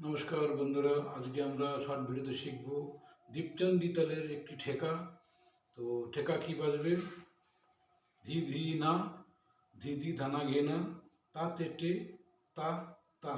নমস্কার বন্ধুরা, আজকে আমরা শর্ট ভিডিওতে শিখব দীপচন্ডী তালের একটি ঠেকা। তো ঠেকা কি বাজবে? ধি ধি না, ধি ধি ধানা ঘে না, তা তেটে তা তা।